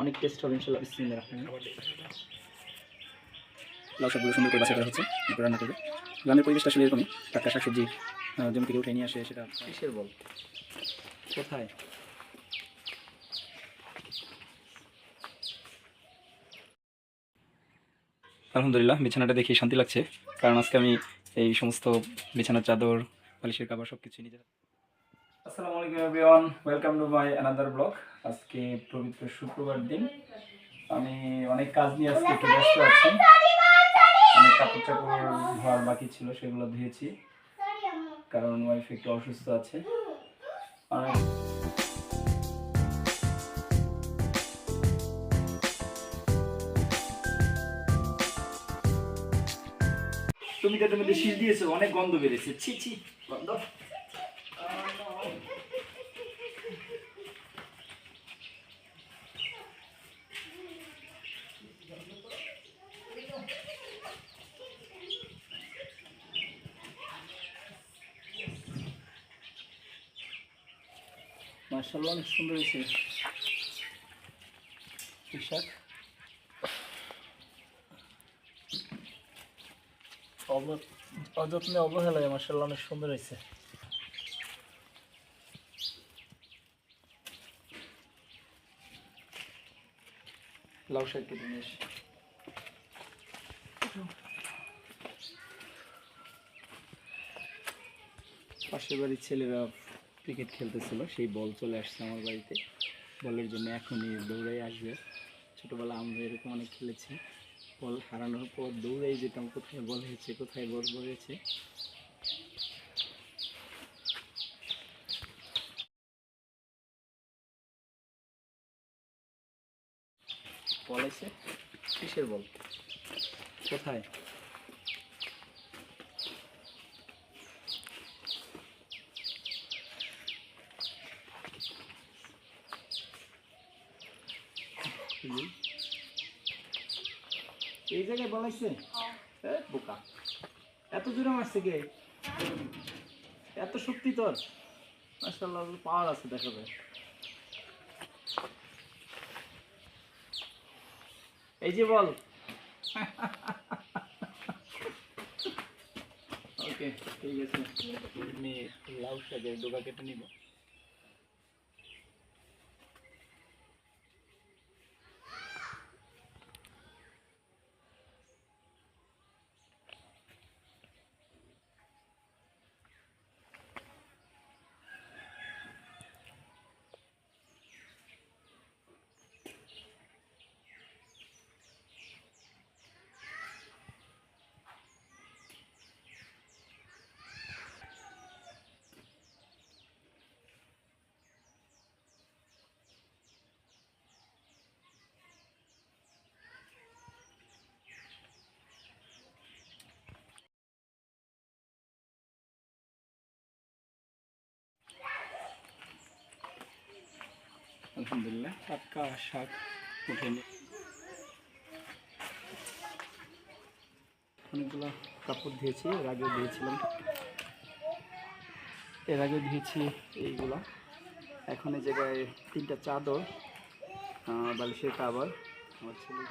অনেক টেস্ট হবে ইনশাআল্লাহ। বিসমিল্লাহির রহমানির রহিম। লাউ শাকগুলো সুন্দর করে বাছা করা হচ্ছে, এরপর রান্না করবে। গ্রামের পরিবেশটা আসলে এরকমই, টাটকা শাকসবজি জমি থেকে উঠে নিয়ে আসে সেটা। কিসের বল? কোথায়? আলহামদুলিল্লাহ, বিছানাটা দেখে শান্তি লাগছে, কারণ আজকে আমি এই সমস্ত বিছানার চাদর, বালিশের কাভার সব কিছু নিজে। আসসালামু আলাইকুম everyone, welcome to my another blog. আজকে পবিত্র শুক্রবার দিন, আমি অনেক কাজ নিয়ে আজকে একটু ব্যস্ত আছি। অনেক কাপড় চাপড় ধোয়ার বাকি ছিল, সেগুলো ধুয়েছি, কারণ ওয়াইফ একটু অসুস্থ আছে। তুমি তো এটার মধ্যে শীষ দিয়েছো, অনেক গন্ধ বেরিয়েছে, ছি ছি গন্ধ। মাশাআল্লাহ অনেক সুন্দর হয়েছে পোশাক। অযত্নে অবহেলায় মাশাআল্লাহ অনেক সুন্দর হয়েছে। লাউ শাক কেটে নিয়ে এসে পাশের বাড়ির ছেলেরা ক্রিকেট খেলতেছিল, সেই বল চলে আসছে আমার বাড়িতে। বলের জন্য এখনই দৌড়াই আসবে। ছোটোবেলা আমরা এরকম অনেক খেলেছি, বল হারানোর পর দৌড়াই যেতাম, কোথায় বল হয়েছে, কোথায় বল হয়েছে। বল আছে? কিসের বল? কোথায়? এই জায়গায় বল আছে? বোকা, এত জোরে মারছে কে? এত শক্তি তোর? মাশাআল্লাহ পাওয়ার আছে, দেখা যায়। এই যে বল। ওকে, ঠিক আছে। আমি লাউ শাকের ডোকা কেটে নিব। আলহামদুলিল্লাহ, টাটকা শাক উঠে নিয়ে অনেকগুলো কাপড় ধুয়েছি, এর আগেও ধুয়েছিলাম, এর আগে ধুয়েছি এইগুলো। এখন এই জায়গায় 3টা চাদর, বালিশের কাভার আমার ছেলে।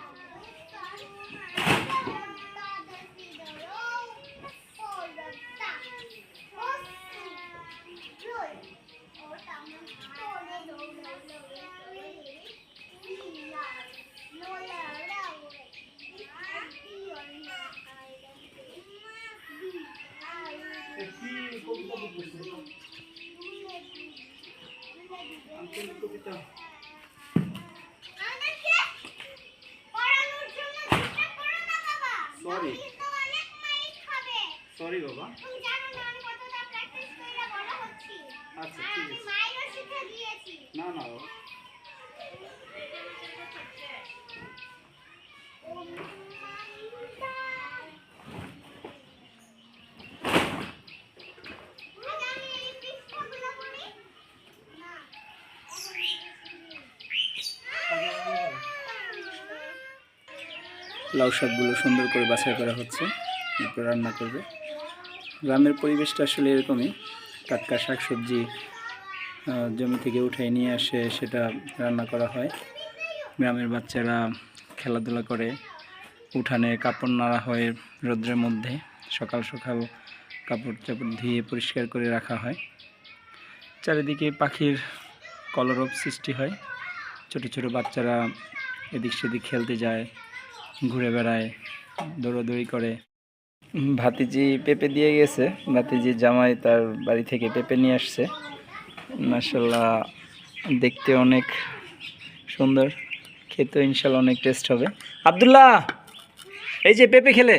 সরি সরি বাবা। আচ্ছা ঠিক আছে, না না বাবা। লাউ শাকগুলো সুন্দর করে বাছাই করা হচ্ছে, এরপর রান্না করবে। গ্রামের পরিবেশটা আসলে এরকমই, টাটকা শাকসবজি জমি থেকে উঠে নিয়ে আসে সেটা রান্না করা হয়। গ্রামের বাচ্চারা খেলাধুলা করে, উঠানে কাপড় নাড়া হয় রোদ্রের মধ্যে, সকাল সকাল কাপড় চাপড় ধুয়ে পরিষ্কার করে রাখা হয়। চারিদিকে পাখির কলরব সৃষ্টি হয়, ছোট ছোট বাচ্চারা এদিক সেদিক খেলতে যায়, ঘুরে বেড়ায়, দৌড়াদৌড়ি করে। ভাতিজি পেঁপে দিয়ে গেছে, ভাতিজি জামাই তার বাড়ি থেকে পেঁপে নিয়ে আসছে। মাশাআল্লাহ দেখতে অনেক সুন্দর, খেতে ইনশাল্লাহ অনেক টেস্ট হবে। আব্দুল্লাহ, এই যে পেঁপে খেলে,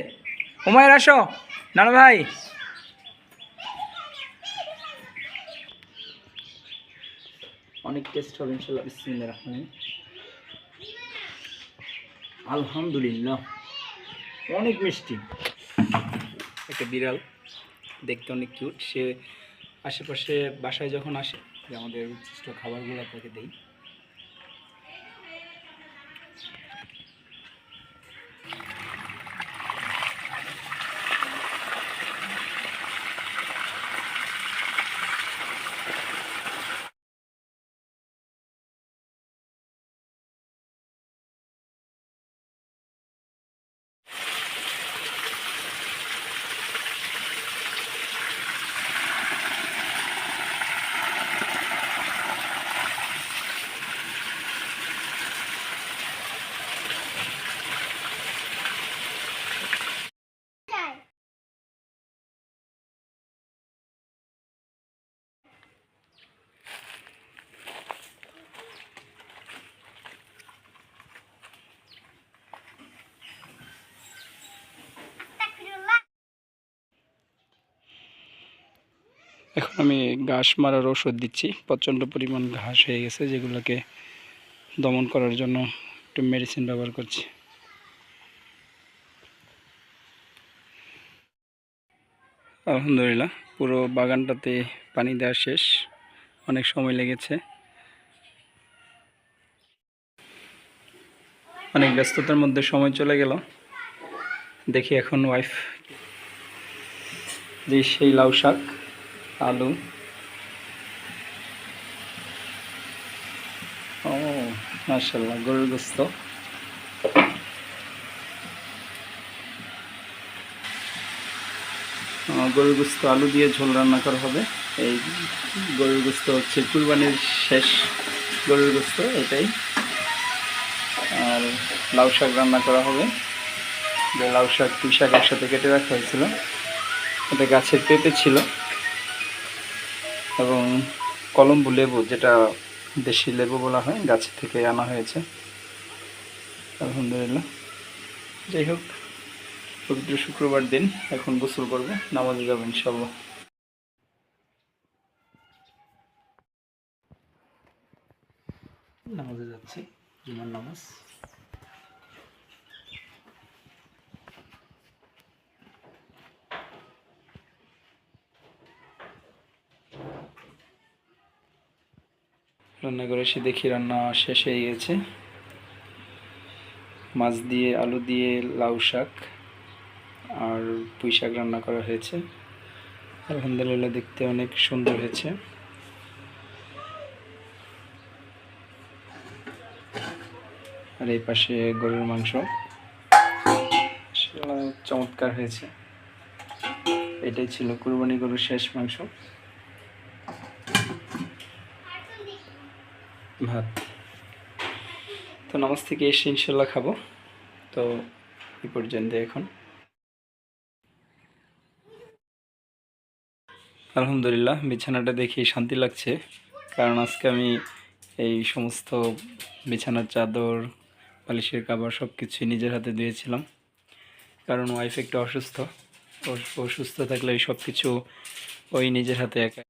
হুমায়ের আসো, নানা ভাই। অনেক টেস্ট হবে ইনশাল্লাহ। বিসমিল্লাহির রহমানির রহিম। আলহামদুলিল্লাহ, অনেক মিষ্টি। একটা বিড়াল, দেখতে অনেক কিউট। সে আশেপাশে বাসায় যখন আসে, যে আমাদের উচ্ছিষ্ট খাবারগুলো তাকে দেই। এখন আমি ঘাস মারার ওষুধ দিচ্ছি। প্রচণ্ড পরিমাণ ঘাস হয়ে গেছে, যেগুলোকে দমন করার জন্য একটু মেডিসিন ব্যবহার করছি। আলহামদুলিল্লাহ, পুরো বাগানটাতে পানি দেওয়া শেষ, অনেক সময় লেগেছে, অনেক ব্যস্ততার মধ্যে সময় চলে গেল। দেখি এখন ওয়াইফ যে সেই লাউ শাক, আলু, ও মাশাআল্লাহ, গরুর গোস্ত, গরুর গোস্ত আলু দিয়ে ঝোল রান্না করা হবে। এই গরুর গোস্ত হচ্ছে কুরবানির শেষ গরুর গোস্ত এটাই। আর লাউ শাক রান্না করা হবে, যে লাউ শাক পুঁই শাক একসাথে কেটে রাখা হয়েছিল। এটা গাছের পেঁপে ছিল এবং কলম্বু লেবু, যেটা দেশি লেবু বলা হয়, গাছ থেকে আনা হয়েছে। আলহামদুলিল্লাহ, যাই হোক, পবিত্র শুক্রবার দিন, এখন গোসল করবো, নামাজে যাবো ইনশাল্লাহ। নামাজে যাচ্ছি, জুমার নামাজ। রান্না করে এসে দেখি রান্না শেষ হয়ে গেছে। মাছ দিয়ে, আলু দিয়ে লাউ শাক আর পুঁই শাক রান্না করা হয়েছে। আলহামদুলিল্লাহ, দেখতে অনেক সুন্দর হয়েছে। আর এই পাশে গরুর মাংস, চমৎকার হয়েছে। এটাই ছিল কুরবানি গরুর শেষ মাংস। ভাত তো নামাজ থেকে এসে ইনশাল্লাহ খাবো। তো এই পর্যন্ত এখন। আলহামদুলিল্লাহ, বিছানাটা দেখে শান্তি লাগছে, কারণ আজকে আমি এই সমস্ত বিছানার চাদর, বালিশের কাভার সব কিছুই নিজের হাতে ধুয়েছিলাম। কারণ ওয়াইফ একটু অসুস্থ, অসুস্থ থাকলে এই সব কিছু ওই নিজের হাতে একা